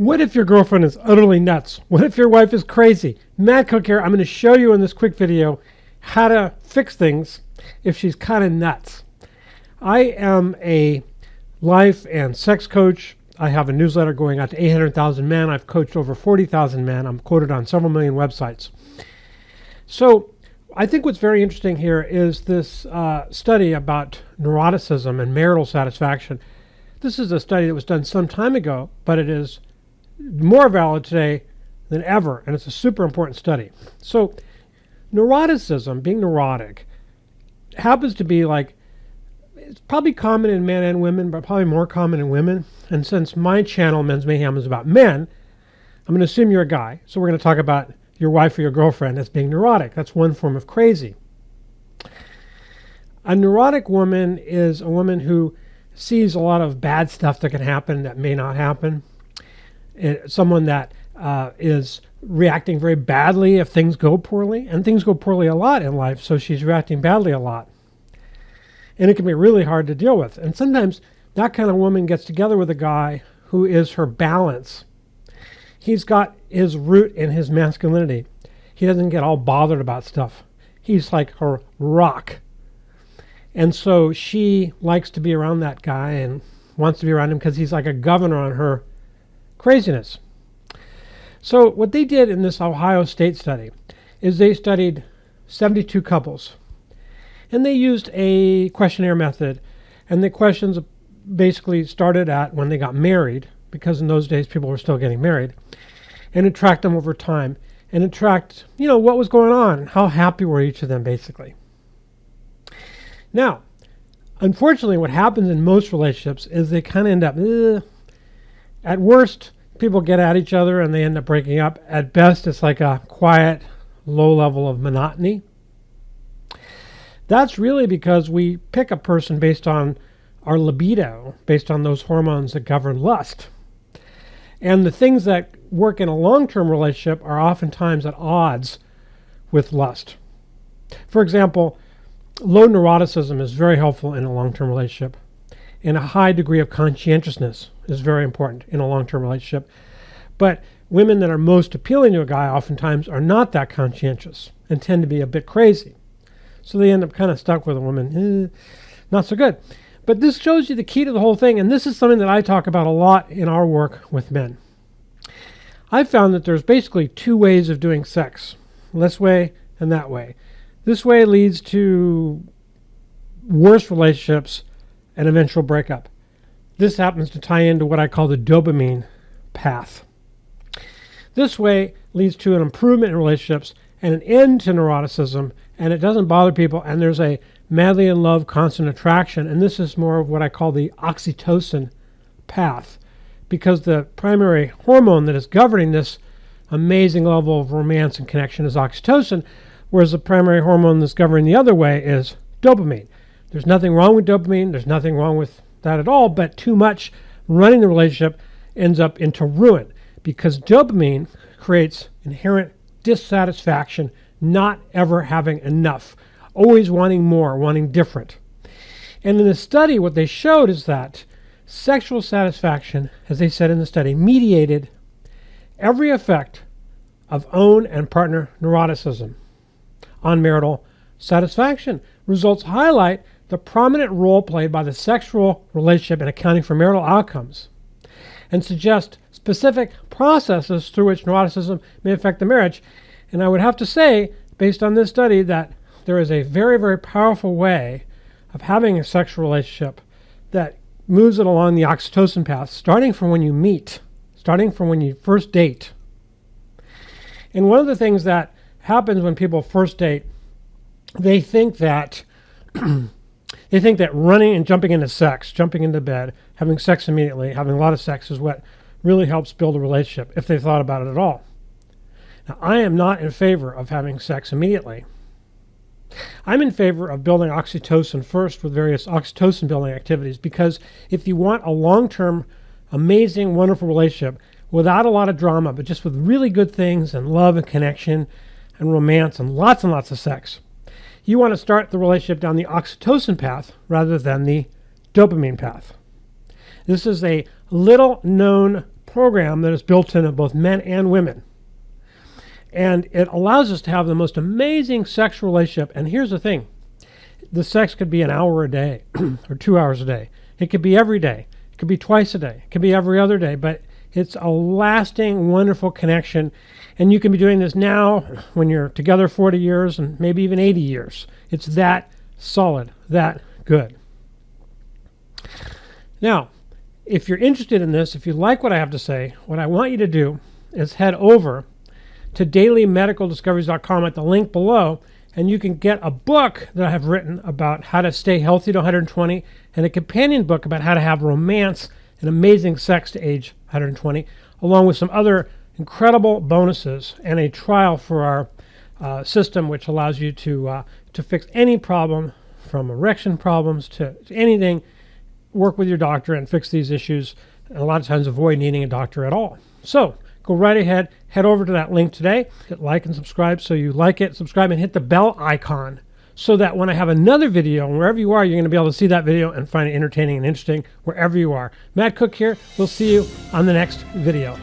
What if your girlfriend is utterly nuts? What if your wife is crazy? Matt Cook here. I'm going to show you in this quick video how to fix things if she's kind of nuts. I am a life and sex coach. I have a newsletter going out to 800,000 men. I've coached over 40,000 men. I'm quoted on several million websites. So I think what's very interesting here is this study about neuroticism and marital satisfaction. This is a study that was done some time ago, but it is more valid today than ever, and it's a super important study. So neuroticism, being neurotic, happens to be like, it's probably common in men and women, but probably more common in women. And since my channel, Men's Mayhem, is about men, I'm going to assume you're a guy. So we're going to talk about your wife or your girlfriend as being neurotic. That's one form of crazy. A neurotic woman is a woman who sees a lot of bad stuff that can happen that may not happen. Someone that is reacting very badly if things go poorly, and things go poorly a lot in life, so she's reacting badly a lot. And it can be really hard to deal with. And sometimes that kind of woman gets together with a guy who is her balance. He's got his root in his masculinity. He doesn't get all bothered about stuff. He's like her rock. And so she likes to be around that guy and wants to be around him because he's like a governor on her craziness. So what they did in this Ohio State study is they studied 72 couples. And they used a questionnaire method. And the questions basically started at when they got married, because in those days people were still getting married. And it tracked them over time. And it tracked, what was going on, how happy were each of them, basically. Now, unfortunately, what happens in most relationships is they kind of end up, at worst, people get at each other and they end up breaking up. At best, it's like a quiet, low level of monotony. That's really because we pick a person based on our libido, based on those hormones that govern lust. And the things that work in a long-term relationship are oftentimes at odds with lust. For example, low neuroticism is very helpful in a long-term relationship. And a high degree of conscientiousness is very important in a long-term relationship. But women that are most appealing to a guy oftentimes are not that conscientious and tend to be a bit crazy. So they end up kind of stuck with a woman. Not so good. But this shows you the key to the whole thing. And this is something that I talk about a lot in our work with men. I've found that there's basically two ways of doing sex. This way and that way. This way leads to worse relationships and eventual breakup. This happens to tie into what I call the dopamine path. This way leads to an improvement in relationships and an end to neuroticism, and it doesn't bother people, and there's a madly in love, constant attraction, and this is more of what I call the oxytocin path, because the primary hormone that is governing this amazing level of romance and connection is oxytocin, whereas the primary hormone that's governing the other way is dopamine. There's nothing wrong with dopamine. There's nothing wrong with that at all, but too much running the relationship ends up into ruin, because dopamine creates inherent dissatisfaction, not ever having enough, always wanting more, wanting different. And in the study, what they showed is that sexual satisfaction, as they said in the study, mediated every effect of own and partner neuroticism on marital satisfaction. Results highlight the prominent role played by the sexual relationship in accounting for marital outcomes and suggest specific processes through which neuroticism may affect the marriage. And I would have to say, based on this study, that there is a very, very powerful way of having a sexual relationship that moves it along the oxytocin path, starting from when you meet, starting from when you first date. And one of the things that happens when people first date, they think that running and jumping into sex, jumping into bed, having sex immediately, having a lot of sex is what really helps build a relationship, if they've thought about it at all. Now, I am not in favor of having sex immediately. I'm in favor of building oxytocin first with various oxytocin building activities, because if you want a long-term, amazing, wonderful relationship without a lot of drama, but just with really good things and love and connection and romance and lots of sex, you want to start the relationship down the oxytocin path rather than the dopamine path. This is a little known program that is built into both men and women. And it allows us to have the most amazing sexual relationship. And here's the thing. The sex could be an hour a day or 2 hours a day. It could be every day. It could be twice a day. It could be every other day. But it's a lasting, wonderful connection. And you can be doing this now when you're together 40 years and maybe even 80 years. It's that solid, that good. Now, if you're interested in this, if you like what I have to say, what I want you to do is head over to dailymedicaldiscoveries.com at the link below, and you can get a book that I have written about how to stay healthy to 120 and a companion book about how to have romance and amazing sex to age 120, along with some other incredible bonuses and a trial for our system, which allows you to fix any problem, from erection problems to anything. Work with your doctor and fix these issues, and a lot of times avoid needing a doctor at all. So go right ahead, head over to that link today, hit like and subscribe so you like it, subscribe and hit the bell icon so that when I have another video, wherever you are, you're going to be able to see that video and find it entertaining and interesting wherever you are. Matt Cook here. We'll see you on the next video.